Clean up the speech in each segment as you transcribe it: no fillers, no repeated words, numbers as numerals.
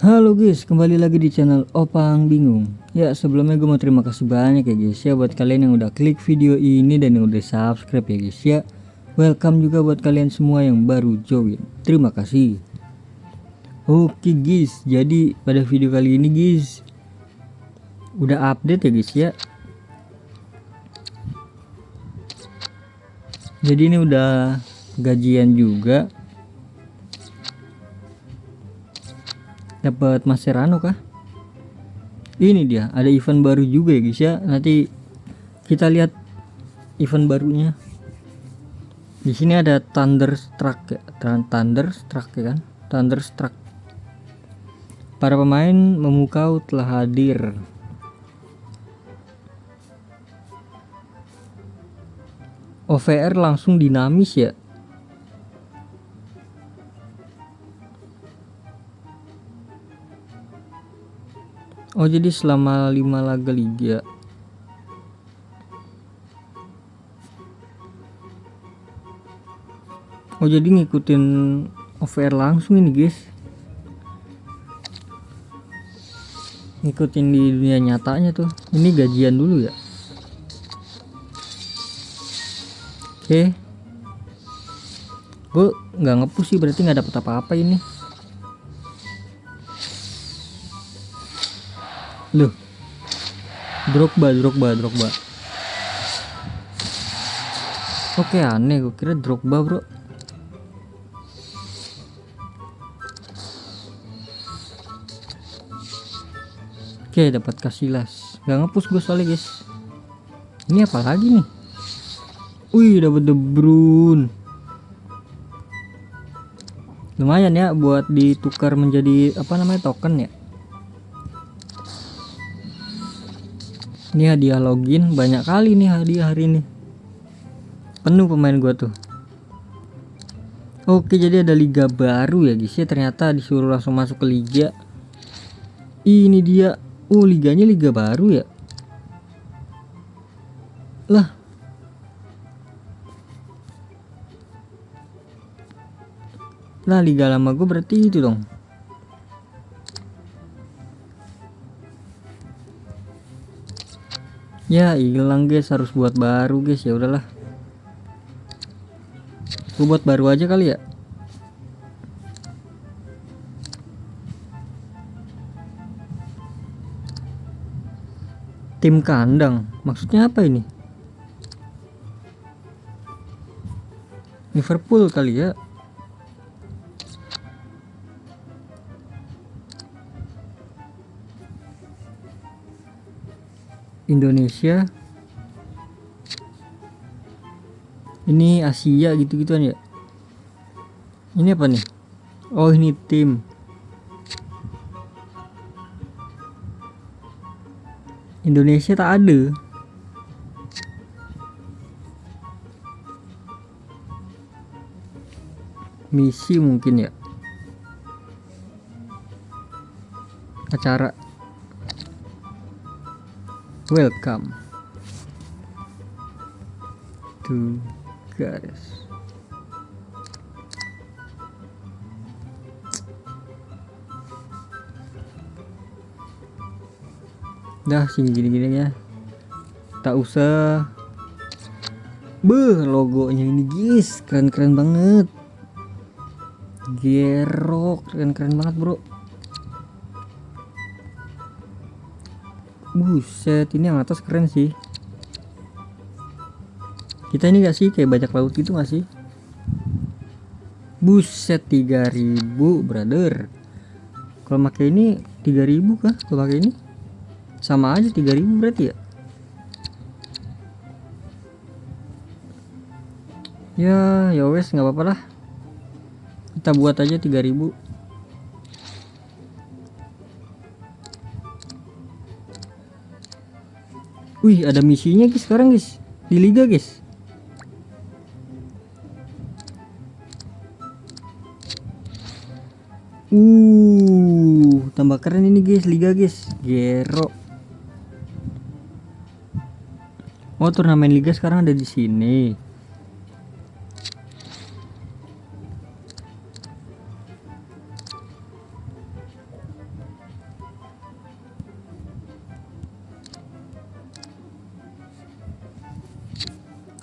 Halo guys, kembali lagi di channel Opang Bingung. Ya, sebelumnya gue mau terima kasih banyak ya guys ya buat kalian yang udah klik video ini dan yang udah subscribe ya guys ya. Welcome juga buat kalian semua yang baru join. Terima kasih. Oke guys, jadi pada video kali ini guys udah update ya guys ya. Jadi ini udah gajian juga. Dapat Maserano kah? Ini dia, ada event baru juga ya guys ya. Nanti kita lihat event barunya. Di sini ada Thunderstruck ya, Thunderstruck ya kan? Thunderstruck. Para pemain memukau telah hadir. OVR langsung dinamis ya. Oh, jadi selama 5 laga liga. Oh, jadi ngikutin OVR langsung ini guys. Ngikutin di dunia nyatanya tuh. Ini gajian dulu ya. Oke. Gue nggak ngepush sih, berarti nggak dapet apa-apa ini. Loh, Drogba. Oke, aneh, gue kira Drogba bro. Oke, dapat Casillas. Gak ngepush gue soalnya guys. Ini apa lagi nih? Wih, dapat De Bruyne. Lumayan ya buat ditukar menjadi apa namanya, token ya. Ini hadiah login banyak kali nih, hadiah hari ini. Penuh pemain gua tuh. Oke, jadi ada liga baru ya guys ya. Ternyata disuruh langsung masuk ke liga. Ini dia. Liganya liga baru ya. Lah. Lah, liga lama gue berarti itu dong. Ya hilang guys, harus buat baru guys. Ya udahlah, gue buat baru aja kali ya. Tim kandang maksudnya apa ini? Liverpool kali ya. Indonesia. Ini Asia gitu-gituan ya. Ini apa nih? Oh, ini tim. Indonesia tak ada. Misi mungkin ya. Acara. Welcome to Gares. Dah sini gini-gini ya. Tak usah. Logonya ini guys, keren-keren banget. Gerok, keren-keren banget bro. Buset, ini yang atas keren sih. Kita ini gak sih kayak bajak laut gitu gak sih? Buset, 3000 brother. Kalau pakai ini 3000 kah? Kalau pakai ini sama aja 3000 berarti ya. Ya wes, nggak apa-apa lah. Kita buat aja 3000. Wih, ada misinya guys sekarang guys di liga guys. Tambah keren ini guys, liga guys. Gero. Oh, turnamen liga sekarang ada di sini.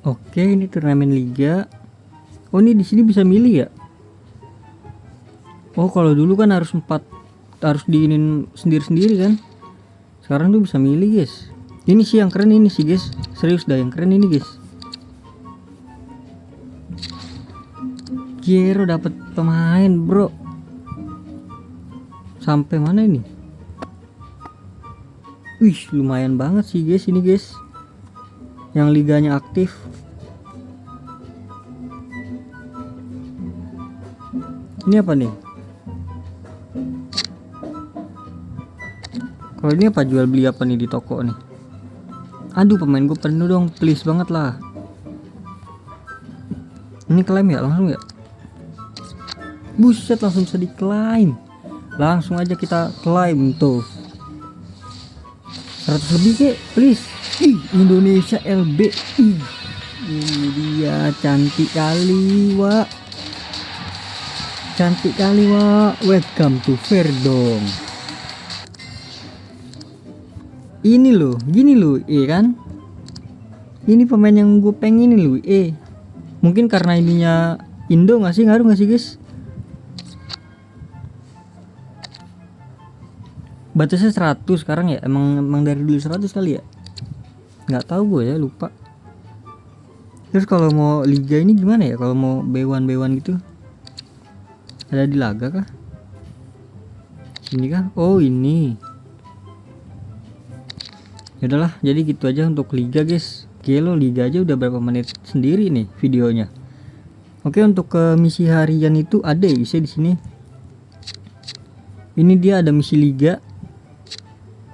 Oke, ini turnamen liga. Oh, ini di sini bisa milih ya? Oh, kalau dulu kan harus harus diinin sendiri-sendiri kan. Sekarang tuh bisa milih, guys. Ini sih yang keren ini sih, guys. Serius dah, yang keren ini, guys. Gero dapat pemain, bro. Sampai mana ini? Wih, lumayan banget sih, guys, ini, guys. Yang liganya aktif. Ini apa nih? Kalau ini apa, jual beli apa nih di toko nih? Aduh, pemain gue penuh dong, please banget lah. Ini klaim ya, langsung ya. Buset, langsung bisa diklaim. Langsung aja kita klaim tuh. 100 lebih kek, please. Ih, Indonesia LB. Ih, ini dia, cantik kali, Wak. Cantik kali, Wak. Welcome to Verdong. Ini loh, gini loh, kan? Ini pemain yang gue pengen ini loh, Mungkin karena ininya Indo nggak sih, ngaruh nggak sih, guys? Batasnya 100 sekarang ya, emang dari dulu 100 kali ya? Nggak tahu gue ya, lupa. Terus kalau mau liga ini gimana ya? Kalau mau B1 gitu, ada di laga kah? Ini kah? Oh, ini. Ya udahlah, jadi gitu aja untuk liga, guys. Gelo, liga aja udah berapa menit sendiri nih videonya. Oke, untuk ke misi harian itu ada ya, bisa di sini. Ini dia ada misi liga.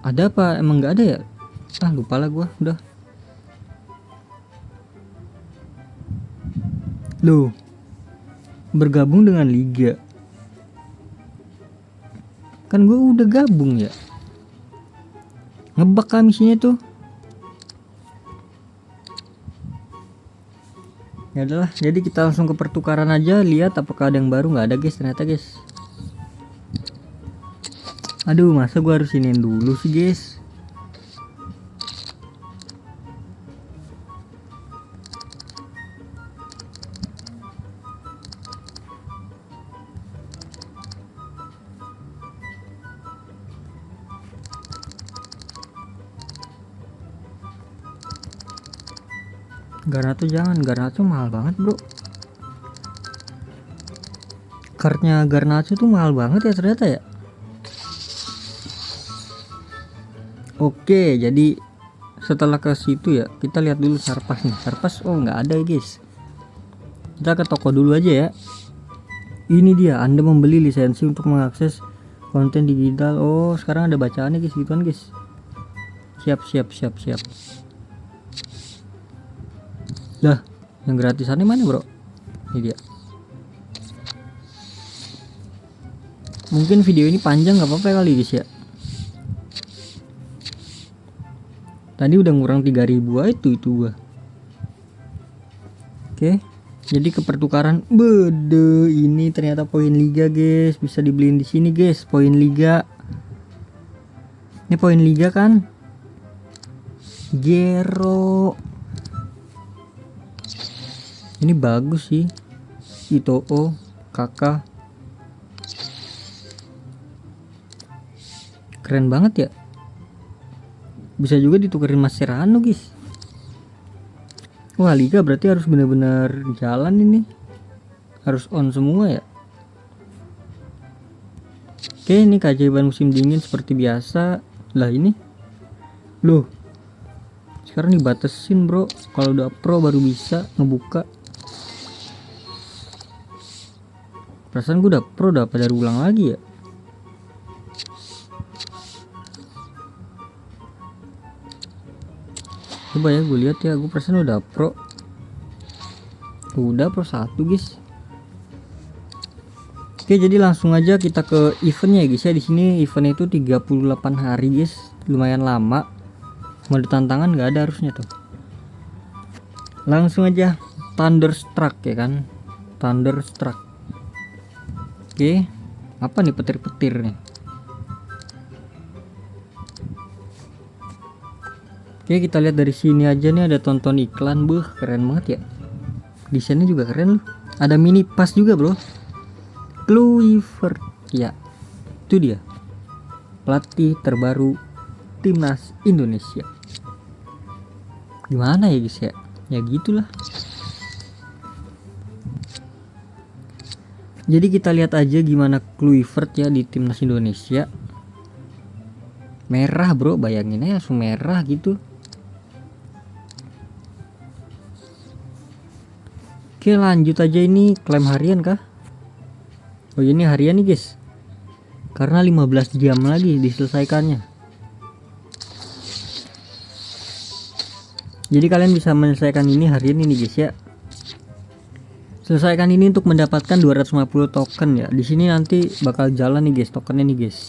Ada apa? Emang nggak ada ya? Ah, lupa lah gua, udah. Loh, bergabung dengan liga. Kan gue udah gabung ya. Ngebak kami sini tuh. Ya udahlah, jadi kita langsung ke pertukaran aja, lihat apakah ada yang baru. Nggak ada, guys, ternyata, guys. Aduh, masa gua harus iniin dulu sih, guys. Garnacho jangan, Garnacho mahal banget, bro. Kartnya Garnacho tuh mahal banget ya ternyata ya. Oke, jadi setelah ke situ ya, kita lihat dulu Sarpas nih. Sarpas, oh nggak ada ya, guys. Kita ke toko dulu aja ya. Ini dia, Anda membeli lisensi untuk mengakses konten digital. Oh, sekarang ada bacaannya, guys, gituan, guys. Siap. Dah, yang gratisannya mana, bro? Ini dia. Mungkin video ini panjang, nggak apa-apa kali, guys ya. Tadi udah ngurang 3000 itu gua. Oke, jadi ke pertukaran. Bede, ini ternyata poin liga, guys. Bisa dibeliin di sini, guys. Poin liga. Ini poin liga kan? Gero. Ini bagus sih. Itoo, Kakak. Keren banget ya. Bisa juga ditukerin Mascherano, guys. Wah, liga berarti harus benar-benar jalan ini. Harus on semua ya. Oke, ini keajaiban musim dingin seperti biasa. Lah ini. Loh. Sekarang dibatasin, bro. Kalau udah pro baru bisa ngebuka. Perasaan gue udah pro, udah pada ulang lagi ya. Coba ya gue lihat ya, gue perasaan udah pro. Udah pro 1, guys. Oke, jadi langsung aja kita ke eventnya ya, guys ya. Di sini eventnya itu 38 hari, guys. Lumayan lama. Mode tantangan nggak ada harusnya tuh. Langsung aja Thunderstruck ya kan. Thunderstruck. Oke, apa nih petir-petir nih? Oke, kita lihat dari sini aja nih, ada tonton iklan. Beuh, keren banget ya. Desainnya juga keren loh. Ada mini pass juga, bro. Kluivert. Ya, itu dia. Pelatih terbaru Timnas Indonesia. Gimana ya guys ya? Ya gitulah. Jadi kita lihat aja gimana Kluivert ya di Timnas Indonesia. Merah, bro, bayangin aja langsung merah gitu. Oke, lanjut aja, ini klaim harian kah? Oh, ini harian nih guys. Karena 15 jam lagi diselesaikannya. Jadi kalian bisa menyelesaikan ini harian ini guys ya. Selesaikan ini untuk mendapatkan 250 token ya. Di sini nanti bakal jalan nih guys tokennya nih guys.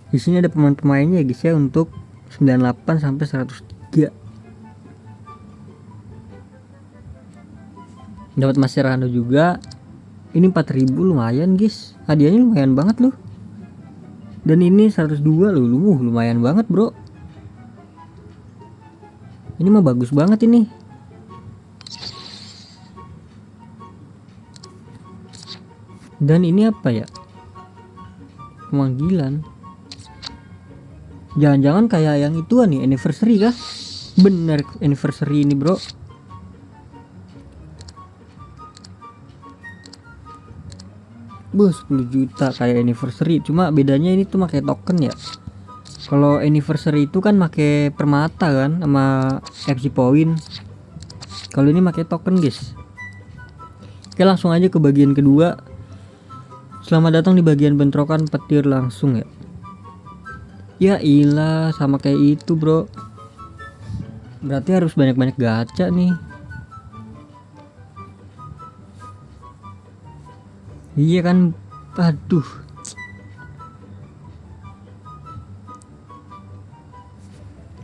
Di sini ada pemain-pemainnya ya guys ya, untuk 98 sampai 103. Dapat Mascherano juga. Ini 4000 lumayan guys. Hadiahnya lumayan banget loh. Dan ini 102 loh. Lumayan banget, bro. Ini mah bagus banget ini. Dan ini apa ya? Pemanggilan. Jangan-jangan kayak yang itu nih, anniversary kah? Bener, anniversary ini, bro. Bus 10 juta kayak anniversary. Cuma bedanya ini tuh pakai token ya. Kalau anniversary itu kan pakai permata kan sama FC point. Kalau ini pakai token, guys. Oke, langsung aja ke bagian kedua. Selamat datang di bagian bentrokan petir langsung ya. Ya ilah, sama kayak itu, bro. Berarti harus banyak-banyak gacha nih. Iya kan, aduh.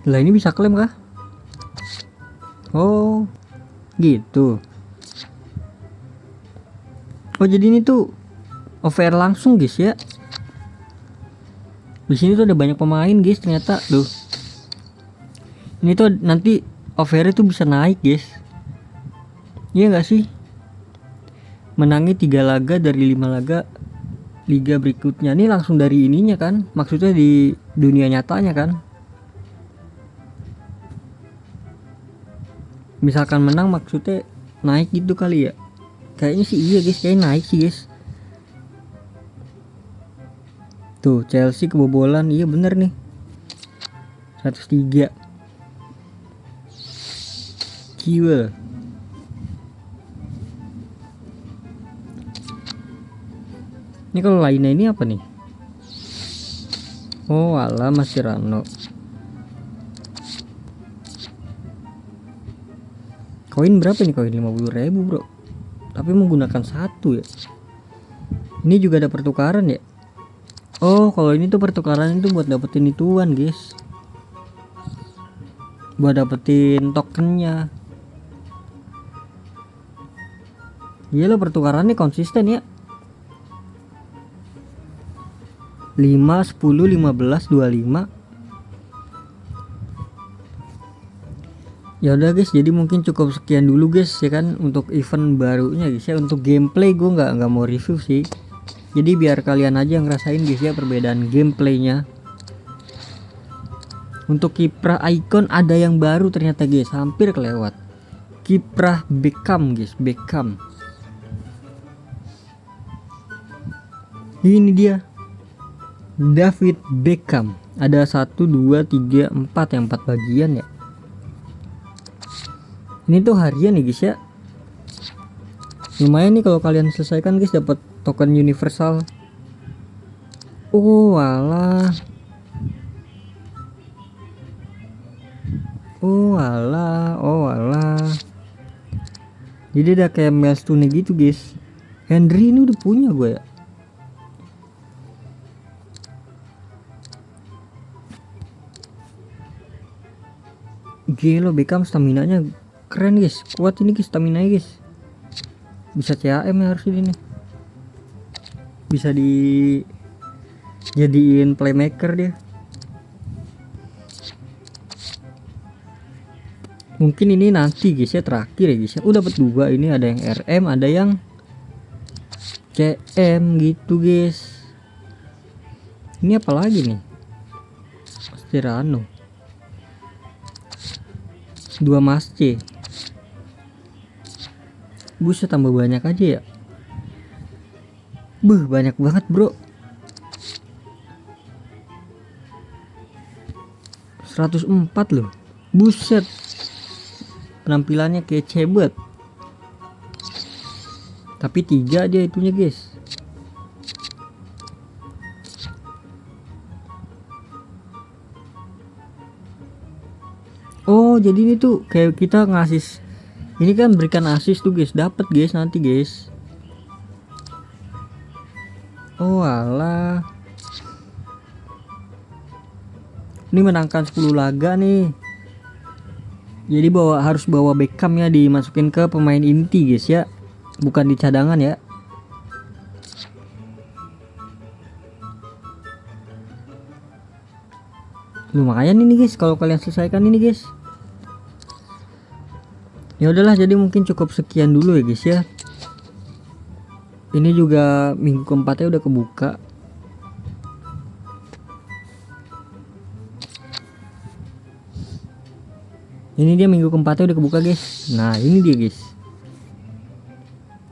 Lah ini bisa klaim kah? Oh, gitu. Oh, jadi ini tuh OVR langsung guys ya. Di sini tuh ada banyak pemain guys ternyata tuh. Ini tuh nanti OVR itu bisa naik guys. Iya nggak sih? Menangi 3 laga dari 5 laga liga berikutnya. Ini langsung dari ininya kan? Maksudnya di dunia nyatanya kan? Misalkan menang maksudnya naik gitu kali ya. Kayaknya sih iya guys, kayak naik sih guys. Tuh Chelsea kebobolan, iya bener nih 103. Kiwel. Ini kalau lainnya ini apa nih? Oh alah, Mascherano. Koin berapa nih? Koin 50.000 bro. Tapi menggunakan satu ya. Ini juga ada pertukaran ya. Oh, kalau ini tuh pertukaran itu buat dapetin ituan, guys. Buat dapetin tokennya. Iya lo, pertukarannya konsisten ya. 5, 10, 15, 25. Ya udah guys, jadi mungkin cukup sekian dulu guys ya kan untuk event barunya guys ya. Untuk gameplay gue nggak mau review sih. Jadi biar kalian aja yang ngerasain guys ya perbedaan gameplaynya. Untuk kiprah icon ada yang baru ternyata guys, hampir kelewat. Kiprah Beckham guys, Beckham. Ini dia David Beckham. Ada 1, 2, 3, 4 yang 4 bagian ya. Ini tuh harian nih guys ya. Lumayan nih kalau kalian selesaikan guys, dapat token universal. Oh alah. Oh alah, oh alah. Jadi ada kayak milestone gitu guys. Henry ini udah punya gue ya. Gila, Beckham stamina-nya keren guys. Kuat ini guys, stamina guys. Bisa CAM ya harus ini nih. bisa dijadiin playmaker dia. Mungkin ini nanti guys ya, terakhir ya guys ya. Dapat 2 ini, ada yang RM, ada yang CM gitu guys. Ini apa lagi nih? Mascherano, 2 Masce. Buset, tambah banyak aja ya. Banyak banget bro. 104 loh. Buset, penampilannya kece banget. Tapi 3 dia itunya guys. Oh jadi ini tuh kayak kita ngasih, ini kan berikan asis tuh guys, dapat guys nanti guys. Oh alah, ini menangkan 10 laga nih. Jadi harus bawa Beckham ya, dimasukin ke pemain inti guys ya, bukan di cadangan ya. Lumayan ini guys kalau kalian selesaikan ini guys. Ya udahlah, jadi mungkin cukup sekian dulu ya guys ya. Ini juga minggu keempatnya udah kebuka. Ini dia minggu keempatnya udah kebuka guys. Nah ini dia guys.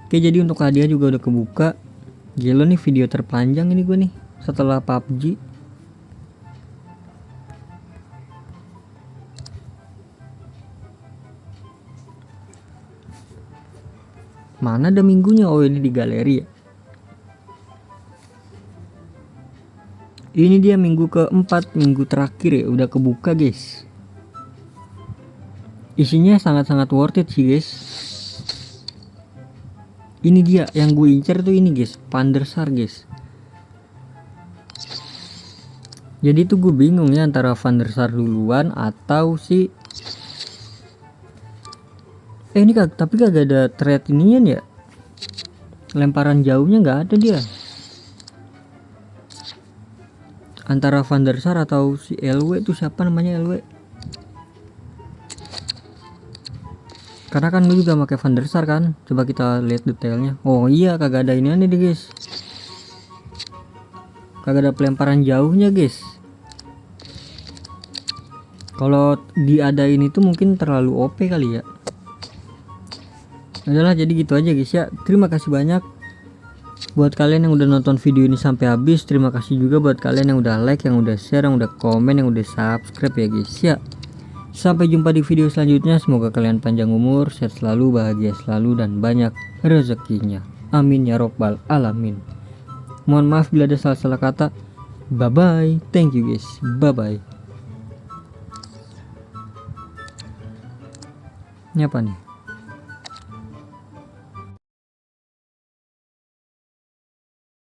Oke, jadi untuk hadiah juga udah kebuka. Gila nih, video terpanjang ini gue nih setelah PUBG. Mana ada minggunya? Oh ini di galeri ya. Ini dia minggu keempat, minggu terakhir ya, udah kebuka guys. Isinya sangat-sangat worth it sih guys. Ini dia yang gue incer tuh ini guys, Van der Sar guys. Jadi tuh gue bingung ya antara Van der Sar duluan atau si ini tapi kagak ada thread inian ya. Lemparan jauhnya nggak ada dia. Antara Van der Sar atau si LW itu siapa namanya, LW? Karena kan gue juga pakai Van der Sar kan. Coba kita lihat detailnya. Oh iya, kagak ada ini nih guys. Kagak ada pelemparan jauhnya guys. Kalau diadain itu mungkin terlalu OP kali ya. Adalah, jadi gitu aja guys ya. Terima kasih banyak buat kalian yang udah nonton video ini sampai habis. Terima kasih juga buat kalian yang udah like, yang udah share, yang udah komen, yang udah subscribe ya guys ya. Sampai jumpa di video selanjutnya. Semoga kalian panjang umur, sehat selalu, bahagia selalu, dan banyak rezekinya. Amin ya robbal alamin. Mohon maaf bila ada salah-salah kata. Bye bye. Thank you guys. Bye bye. Ini apa nih?